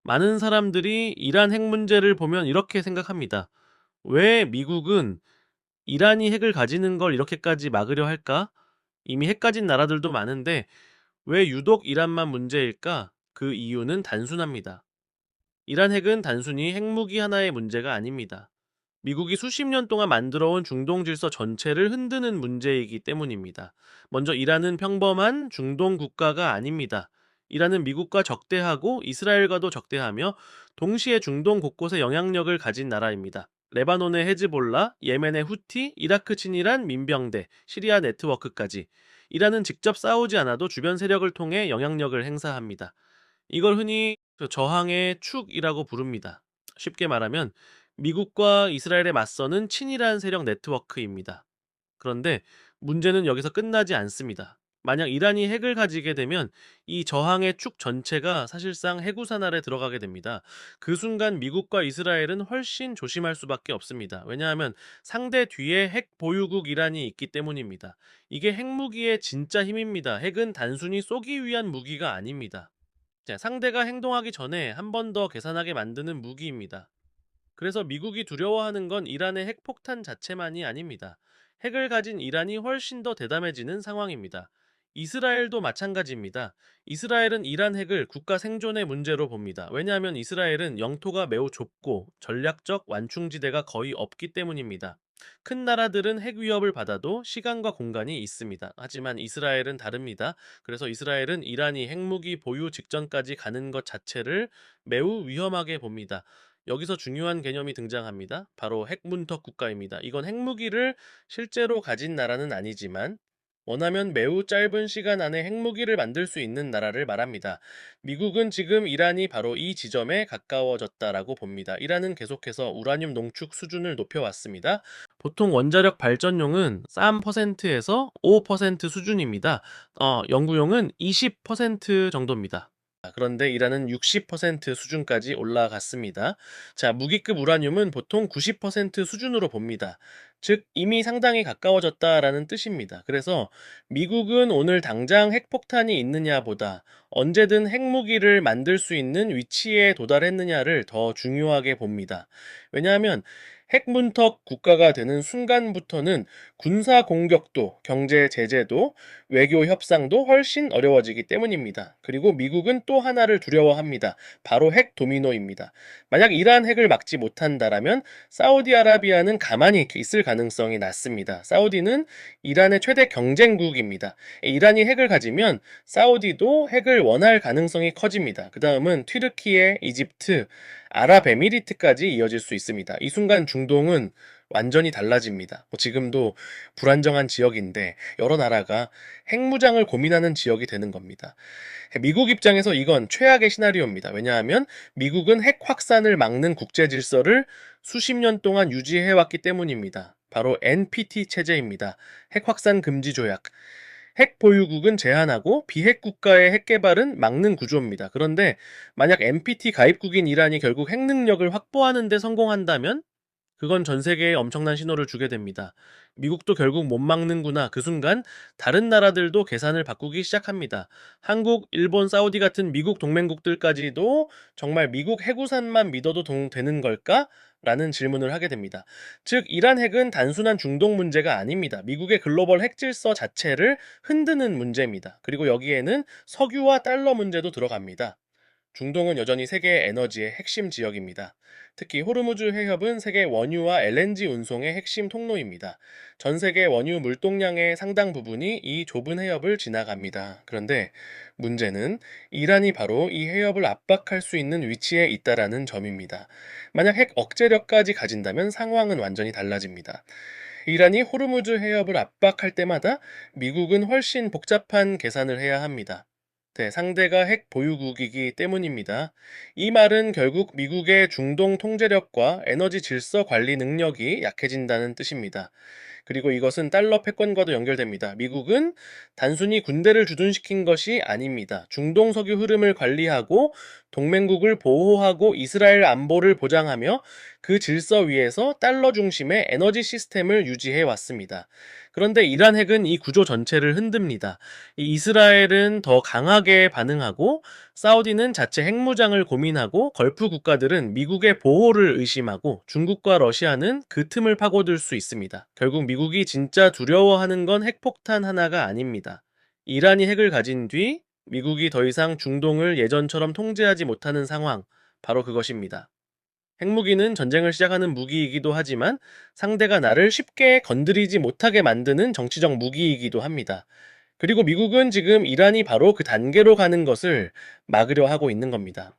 많은 사람들이 이란 핵 문제를 보면 이렇게 생각합니다. 왜 미국은 이란이 핵을 가지는 걸 이렇게까지 막으려 할까? 이미 핵 가진 나라들도 많은데 왜 유독 이란만 문제일까? 그 이유는 단순합니다. 이란 핵은 단순히 핵무기 하나의 문제가 아닙니다. 미국이 수십 년 동안 만들어온 중동 질서 전체를 흔드는 문제이기 때문입니다. 먼저 이란은 평범한 중동 국가가 아닙니다. 이란은 미국과 적대하고 이스라엘과도 적대하며 동시에 중동 곳곳에 영향력을 가진 나라입니다. 레바논의 헤즈볼라, 예멘의 후티, 이라크 친이란 민병대, 시리아 네트워크까지. 이란은 직접 싸우지 않아도 주변 세력을 통해 영향력을 행사합니다. 이걸 흔히 저항의 축이라고 부릅니다. 쉽게 말하면 미국과 이스라엘에 맞서는 친이란 세력 네트워크입니다. 그런데 문제는 여기서 끝나지 않습니다. 만약 이란이 핵을 가지게 되면 이 저항의 축 전체가 사실상 해구산 아래 들어가게 됩니다. 그 순간 미국과 이스라엘은 훨씬 조심할 수밖에 없습니다. 왜냐하면 상대 뒤에 핵 보유국 이란이 있기 때문입니다. 이게 핵무기의 진짜 힘입니다. 핵은 단순히 쏘기 위한 무기가 아닙니다. 자, 상대가 행동하기 전에 한 번 더 계산하게 만드는 무기입니다. 그래서 미국이 두려워하는 건 이란의 핵폭탄 자체만이 아닙니다. 핵을 가진 이란이 훨씬 더 대담해지는 상황입니다. 이스라엘도 마찬가지입니다. 이스라엘은 이란 핵을 국가 생존의 문제로 봅니다. 왜냐하면 이스라엘은 영토가 매우 좁고 전략적 완충지대가 거의 없기 때문입니다. 큰 나라들은 핵 위협을 받아도 시간과 공간이 있습니다. 하지만 이스라엘은 다릅니다. 그래서 이스라엘은 이란이 핵무기 보유 직전까지 가는 것 자체를 매우 위험하게 봅니다. 여기서 중요한 개념이 등장합니다. 바로 핵문턱 국가입니다. 이건 핵무기를 실제로 가진 나라는 아니지만 원하면 매우 짧은 시간 안에 핵무기를 만들 수 있는 나라를 말합니다. 미국은 지금 이란이 바로 이 지점에 가까워졌다라고 봅니다. 이란은 계속해서 우라늄 농축 수준을 높여왔습니다. 보통 원자력 발전용은 3%에서 5% 수준입니다. 연구용은 20% 정도입니다. 그런데 이란은 60% 수준까지 올라갔습니다. 자, 무기급 우라늄은 보통 90% 수준으로 봅니다. 즉, 이미 상당히 가까워졌다라는 뜻입니다. 그래서 미국은 오늘 당장 핵폭탄이 있느냐보다 언제든 핵무기를 만들 수 있는 위치에 도달했느냐를 더 중요하게 봅니다. 왜냐하면 핵문턱 국가가 되는 순간부터는 군사 공격도, 경제 제재도, 외교 협상도 훨씬 어려워지기 때문입니다. 그리고 미국은 또 하나를 두려워합니다. 바로 핵 도미노입니다. 만약 이란 핵을 막지 못한다라면 사우디아라비아는 가만히 있을 가능성이 낮습니다. 사우디는 이란의 최대 경쟁국입니다. 이란이 핵을 가지면 사우디도 핵을 원할 가능성이 커집니다. 그 다음은 튀르키예, 이집트, 아랍에미리트까지 이어질 수 있습니다. 이 순간 중동은 완전히 달라집니다. 지금도 불안정한 지역인데 여러 나라가 핵무장을 고민하는 지역이 되는 겁니다. 미국 입장에서 이건 최악의 시나리오입니다. 왜냐하면 미국은 핵 확산을 막는 국제 질서를 수십 년 동안 유지해왔기 때문입니다. 바로 NPT 체제입니다. 핵 확산 금지 조약. 핵 보유국은 제한하고 비핵 국가의 핵 개발은 막는 구조입니다. 그런데 만약 NPT 가입국인 이란이 결국 핵 능력을 확보하는 데 성공한다면 그건 전 세계에 엄청난 신호를 주게 됩니다. 미국도 결국 못 막는구나. 그 순간 다른 나라들도 계산을 바꾸기 시작합니다. 한국, 일본, 사우디 같은 미국 동맹국들까지도 정말 미국 해구산만 믿어도 되는 걸까? 라는 질문을 하게 됩니다. 즉, 이란 핵은 단순한 중동 문제가 아닙니다. 미국의 글로벌 핵 질서 자체를 흔드는 문제입니다. 그리고 여기에는 석유와 달러 문제도 들어갑니다. 중동은 여전히 세계 에너지의 핵심 지역입니다. 특히 호르무즈 해협은 세계 원유와 LNG 운송의 핵심 통로입니다. 전 세계 원유 물동량의 상당 부분이 이 좁은 해협을 지나갑니다. 그런데 문제는 이란이 바로 이 해협을 압박할 수 있는 위치에 있다라는 점입니다. 만약 핵 억제력까지 가진다면 상황은 완전히 달라집니다. 이란이 호르무즈 해협을 압박할 때마다 미국은 훨씬 복잡한 계산을 해야 합니다. 네, 상대가 핵 보유국이기 때문입니다. 이 말은 결국 미국의 중동 통제력과 에너지 질서 관리 능력이 약해진다는 뜻입니다. 그리고 이것은 달러 패권과도 연결됩니다. 미국은 단순히 군대를 주둔시킨 것이 아닙니다. 중동 석유 흐름을 관리하고 동맹국을 보호하고 이스라엘 안보를 보장하며 그 질서 위에서 달러 중심의 에너지 시스템을 유지해 왔습니다. 그런데 이란 핵은 이 구조 전체를 흔듭니다. 이 이스라엘은 더 강하게 반응하고 사우디는 자체 핵무장을 고민하고 걸프 국가들은 미국의 보호를 의심하고 중국과 러시아는 그 틈을 파고들 수 있습니다. 결국 미국이 진짜 두려워하는 건 핵폭탄 하나가 아닙니다. 이란이 핵을 가진 뒤 미국이 더 이상 중동을 예전처럼 통제하지 못하는 상황, 바로 그것입니다. 핵무기는 전쟁을 시작하는 무기이기도 하지만 상대가 나를 쉽게 건드리지 못하게 만드는 정치적 무기이기도 합니다. 그리고 미국은 지금 이란이 바로 그 단계로 가는 것을 막으려 하고 있는 겁니다.